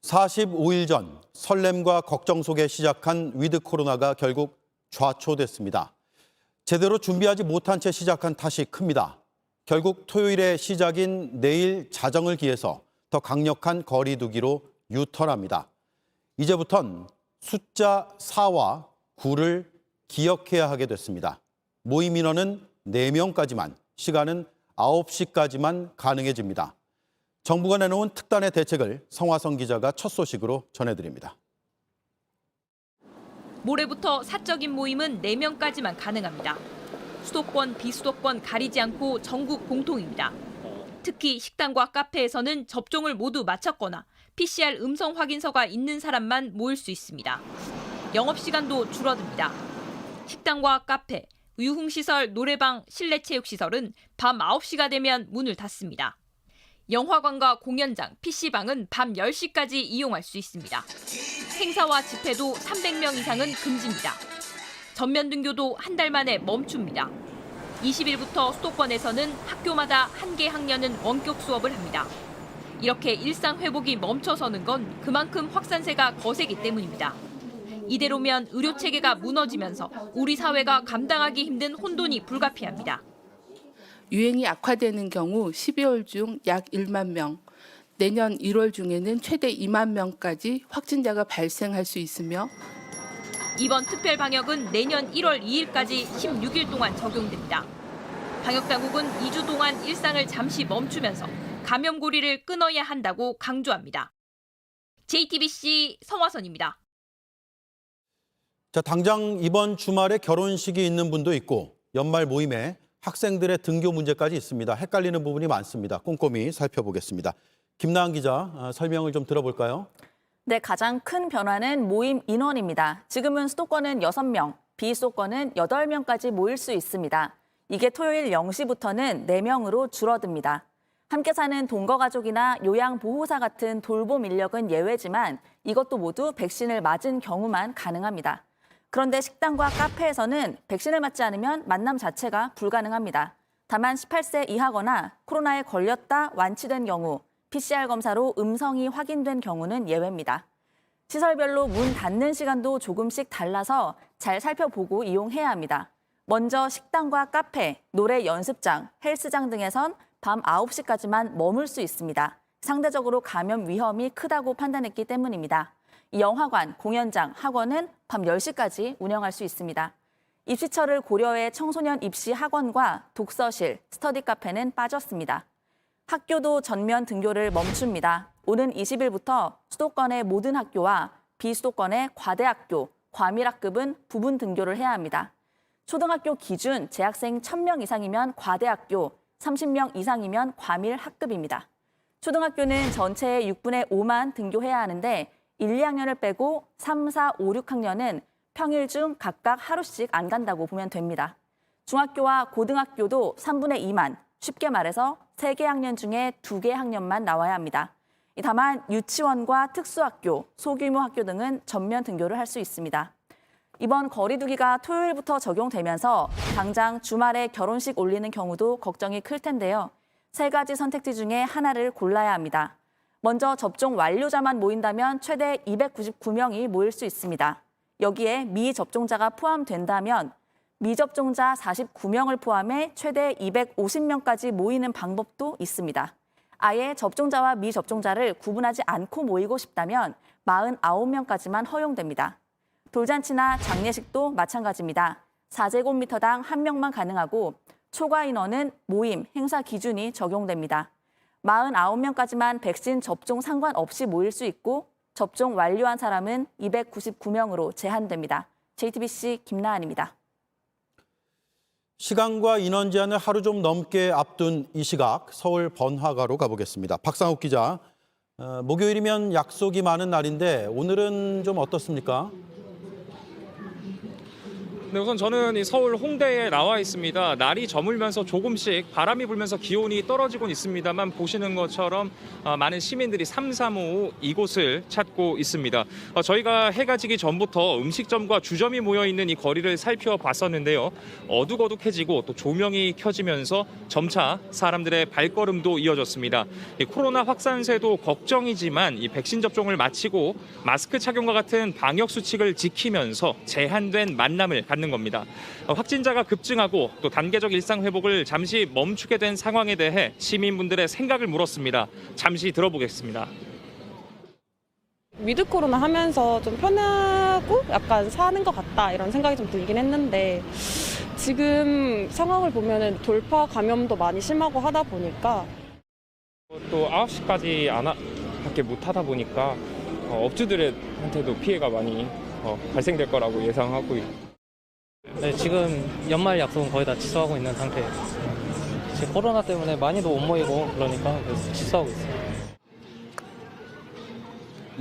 45일 전 설렘과 걱정 속에 시작한 위드 코로나가 결국 좌초됐습니다. 제대로 준비하지 못한 채 시작한 탓이 큽니다. 결국 토요일의 시작인 내일 자정을 기해서 더 강력한 거리 두기로 유턴합니다. 이제부턴 숫자 4와 9를 기억해야 하게 됐습니다. 모임 인원은 4명까지만, 시간은 9시까지만 가능해집니다. 정부가 내놓은 특단의 대책을 성화성 기자가 첫 소식으로 전해드립니다. 모레부터 사적인 모임은 4명까지만 가능합니다. 수도권, 비수도권 가리지 않고 전국 공통입니다. 특히 식당과 카페에서는 접종을 모두 마쳤거나 PCR 음성 확인서가 있는 사람만 모일 수 있습니다. 영업시간도 줄어듭니다. 식당과 카페, 유흥시설, 노래방, 실내체육시설은 밤 9시가 되면 문을 닫습니다. 영화관과 공연장, PC방은 밤 10시까지 이용할 수 있습니다. 행사와 집회도 300명 이상은 금지입니다. 전면 등교도 한 달 만에 멈춥니다. 20일부터 수도권에서는 학교마다 1개 학년은 원격 수업을 합니다. 이렇게 일상 회복이 멈춰서는 건 그만큼 확산세가 거세기 때문입니다. 이대로면 의료 체계가 무너지면서 우리 사회가 감당하기 힘든 혼돈이 불가피합니다. 유행이 악화되는 경우 12월 중 약 1만 명, 내년 1월 중에는 최대 2만 명까지 확진자가 발생할 수 있으며 이번 특별 방역은 내년 1월 2일까지 16일 동안 적용됩니다. 방역당국은 2주 동안 일상을 잠시 멈추면서 감염고리를 끊어야 한다고 강조합니다. JTBC 성화선입니다. 자, 당장 이번 주말에 결혼식이 있는 분도 있고 연말 모임에 학생들의 등교 문제까지 있습니다. 헷갈리는 부분이 많습니다. 꼼꼼히 살펴보겠습니다. 김나은 기자, 설명을 좀 들어볼까요? 네, 가장 큰 변화는 모임 인원입니다. 지금은 수도권은 6명, 비수도권은 8명까지 모일 수 있습니다. 이게 토요일 0시부터는 4명으로 줄어듭니다. 함께 사는 동거가족이나 요양보호사 같은 돌봄 인력은 예외지만 이것도 모두 백신을 맞은 경우만 가능합니다. 그런데 식당과 카페에서는 백신을 맞지 않으면 만남 자체가 불가능합니다. 다만 18세 이하거나 코로나에 걸렸다 완치된 경우, PCR 검사로 음성이 확인된 경우는 예외입니다. 시설별로 문 닫는 시간도 조금씩 달라서 잘 살펴보고 이용해야 합니다. 먼저 식당과 카페, 노래 연습장, 헬스장 등에선 밤 9시까지만 머물 수 있습니다. 상대적으로 감염 위험이 크다고 판단했기 때문입니다. 영화관, 공연장, 학원은 밤 10시까지 운영할 수 있습니다. 입시처를 고려해 청소년 입시 학원과 독서실, 스터디 카페는 빠졌습니다. 학교도 전면 등교를 멈춥니다. 오는 20일부터 수도권의 모든 학교와 비수도권의 과대학교, 과밀학급은 부분 등교를 해야 합니다. 초등학교 기준 재학생 1,000명 이상이면 과대학교, 30명 이상이면 과밀학급입니다. 초등학교는 전체의 6분의 5만 등교해야 하는데 1, 2학년을 빼고 3, 4, 5, 6학년은 평일 중 각각 하루씩 안 간다고 보면 됩니다. 중학교와 고등학교도 3분의 2만, 쉽게 말해서 3개 학년 중에 2개 학년만 나와야 합니다. 다만 유치원과 특수학교, 소규모 학교 등은 전면 등교를 할 수 있습니다. 이번 거리두기가 토요일부터 적용되면서 당장 주말에 결혼식 올리는 경우도 걱정이 클 텐데요. 3가지 선택지 중에 하나를 골라야 합니다. 먼저 접종 완료자만 모인다면 최대 299명이 모일 수 있습니다. 여기에 미접종자가 포함된다면 미접종자 49명을 포함해 최대 250명까지 모이는 방법도 있습니다. 아예 접종자와 미접종자를 구분하지 않고 모이고 싶다면 49명까지만 허용됩니다. 돌잔치나 장례식도 마찬가지입니다. 4제곱미터당 1명만 가능하고 초과 인원은 모임, 행사 기준이 적용됩니다. 49명까지만 백신 접종 상관없이 모일 수 있고 접종 완료한 사람은 299명으로 제한됩니다. JTBC 김나은입니다. 시간과 인원 제한을 하루 좀 넘게 앞둔 이 시각, 서울 번화가로 가보겠습니다. 박상욱 기자, 목요일이면 약속이 많은 날인데 오늘은 좀 어떻습니까? 네, 우선 저는 이 서울 홍대에 나와 있습니다. 날이 저물면서 조금씩 바람이 불면서 기온이 떨어지곤 있습니다만 보시는 것처럼 많은 시민들이 삼삼오오 이곳을 찾고 있습니다. 저희가 해가 지기 전부터 음식점과 주점이 모여 있는 이 거리를 살펴봤었는데요. 어둑어둑해지고 또 조명이 켜지면서 점차 사람들의 발걸음도 이어졌습니다. 이 코로나 확산세도 걱정이지만 이 백신 접종을 마치고 마스크 착용과 같은 방역 수칙을 지키면서 제한된 만남을 갖는 겁니다. 확진자가 급증하고 또 단계적 일상 회복을 잠시 멈추게 된 상황에 대해 시민분들의 생각을 물었습니다. 잠시 들어보겠습니다. 위드 코로나 하면서 좀 편하고 약간 사는 것 같다 이런 생각이 좀 들긴 했는데 지금 상황을 보면은 돌파 감염도 많이 심하고 하다 보니까 또 9시까지 밖에 못 하다 보니까 업주들한테도 피해가 많이 발생될 거라고 예상하고 있고. 네, 지금 연말 약속은 거의 다 취소하고 있는 상태예요. 지금 코로나 때문에 많이도 못 모이고 그러니까 그래서 취소하고 있어요.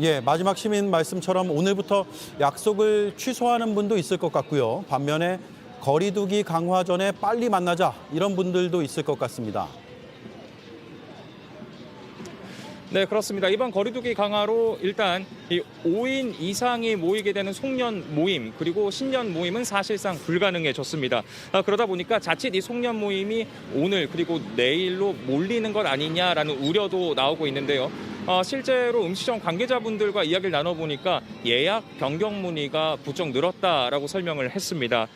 예, 마지막 시민 말씀처럼 오늘부터 약속을 취소하는 분도 있을 것 같고요. 반면에 거리두기 강화 전에 빨리 만나자 이런 분들도 있을 것 같습니다. 네, 그렇습니다. 이번 거리두기 강화로 일단 이 5인 이상이 모이게 되는 송년 모임 그리고 신년 모임은 사실상 불가능해졌습니다. 그러다 보니까 자칫 이 송년 모임이 오늘 그리고 내일로 몰리는 것 아니냐라는 우려도 나오고 있는데요. 실제로 음식점 관계자분들과 이야기를 나눠보니까 예약 변경 문의가 부쩍 늘었다라고 설명을 했습니다.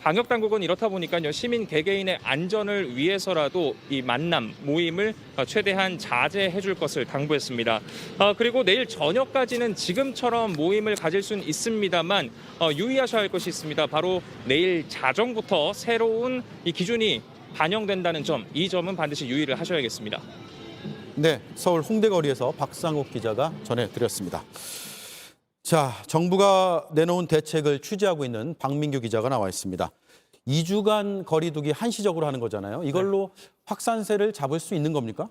방역 당국은 이렇다 보니까요, 시민 개개인의 안전을 위해서라도 이 만남 모임을 최대한 자제해 줄 것을 당부했습니다. 그리고 내일 저녁까지는 지금처럼 모임을 가질 수는 있습니다만 유의하셔야 할 것이 있습니다. 바로 내일 자정부터 새로운 이 기준이 반영된다는 점, 이 점은 반드시 유의를 하셔야겠습니다. 네, 서울 홍대거리에서 박상욱 기자가 전해드렸습니다. 자, 정부가 내놓은 대책을 취재하고 있는 박민규 기자가 나와 있습니다. 2주간 거리두기 한시적으로 하는 거잖아요. 이걸로 확산세를 잡을 수 있는 겁니까?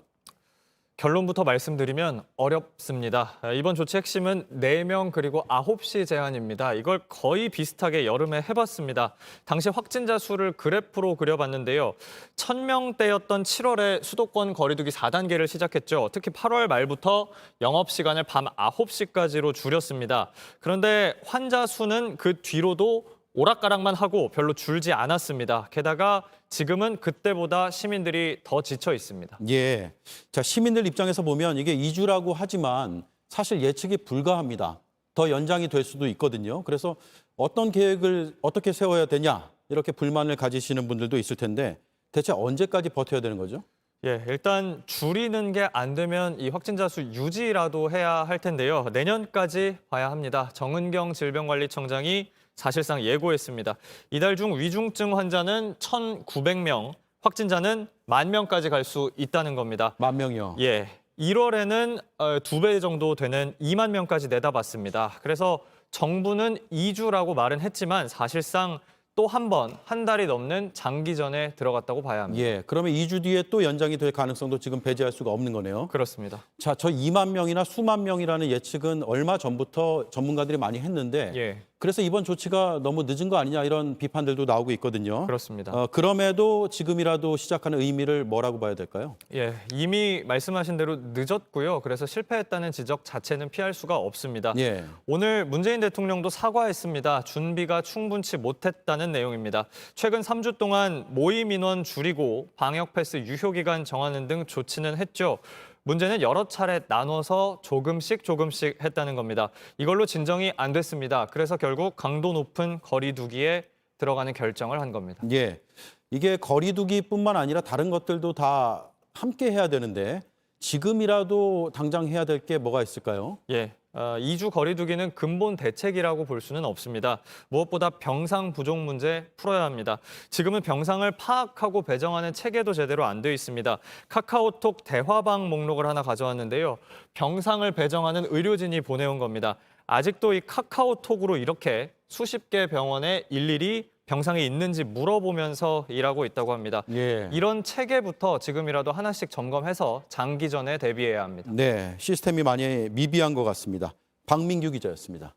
결론부터 말씀드리면 어렵습니다. 이번 조치 핵심은 4명 그리고 9시 제한입니다. 이걸 거의 비슷하게 여름에 해봤습니다. 당시 확진자 수를 그래프로 그려봤는데요. 1000명대였던 7월에 수도권 거리두기 4단계를 시작했죠. 특히 8월 말부터 영업시간을 밤 9시까지로 줄였습니다. 그런데 환자 수는 그 뒤로도 오락가락만 하고 별로 줄지 않았습니다. 게다가 지금은 그때보다 시민들이 더 지쳐 있습니다. 예. 자, 시민들 입장에서 보면 이게 2주라고 하지만 사실 예측이 불가합니다. 더 연장이 될 수도 있거든요. 그래서 어떤 계획을 어떻게 세워야 되냐 이렇게 불만을 가지시는 분들도 있을 텐데 대체 언제까지 버텨야 되는 거죠? 예, 일단 줄이는 게 안 되면 이 확진자 수 유지라도 해야 할 텐데요. 내년까지 봐야 합니다. 정은경 질병관리청장이 사실상 예고했습니다. 이달 중 위중증 환자는 1,900명, 확진자는 10,000명까지 갈 수 있다는 겁니다. 10,000명이요? 예, 1월에는 2배 정도 되는 2만 명까지 내다봤습니다. 그래서 정부는 2주라고 말은 했지만 사실상 또 한 달이 넘는 장기전에 들어갔다고 봐야 합니다. 예, 그러면 2주 뒤에 또 연장이 될 가능성도 지금 배제할 수가 없는 거네요. 그렇습니다. 자, 저 2만 명이나 수만 명이라는 예측은 얼마 전부터 전문가들이 많이 했는데 예, 그래서 이번 조치가 너무 늦은 거 아니냐 이런 비판들도 나오고 있거든요. 그렇습니다. 그럼에도 지금이라도 시작하는 의미를 뭐라고 봐야 될까요? 예, 이미 말씀하신 대로 늦었고요. 그래서 실패했다는 지적 자체는 피할 수가 없습니다. 예. 오늘 문재인 대통령도 사과했습니다. 준비가 충분치 못했다는 내용입니다. 최근 3주 동안 모임 인원 줄이고 방역 패스 유효 기간 정하는 등 조치는 했죠. 문제는 여러 차례 나눠서 조금씩 했다는 겁니다. 이걸로 진정이 안 됐습니다. 그래서 결국 강도 높은 거리두기에 들어가는 결정을 한 겁니다. 예. 이게 거리두기뿐만 아니라 다른 것들도 다 함께 해야 되는데 지금이라도 당장 해야 될 게 뭐가 있을까요? 예. 2주 거리두기는 근본 대책이라고 볼 수는 없습니다. 무엇보다 병상 부족 문제 풀어야 합니다. 지금은 병상을 파악하고 배정하는 체계도 제대로 안 돼 있습니다. 카카오톡 대화방 목록을 하나 가져왔는데요. 병상을 배정하는 의료진이 보내온 겁니다. 아직도 이 카카오톡으로 이렇게 수십 개 병원에 일일이 병상이 있는지 물어보면서 일하고 있다고 합니다. 예. 이런 체계부터 지금이라도 하나씩 점검해서 장기전에 대비해야 합니다. 네, 시스템이 많이 미비한 것 같습니다. 박민규 기자였습니다.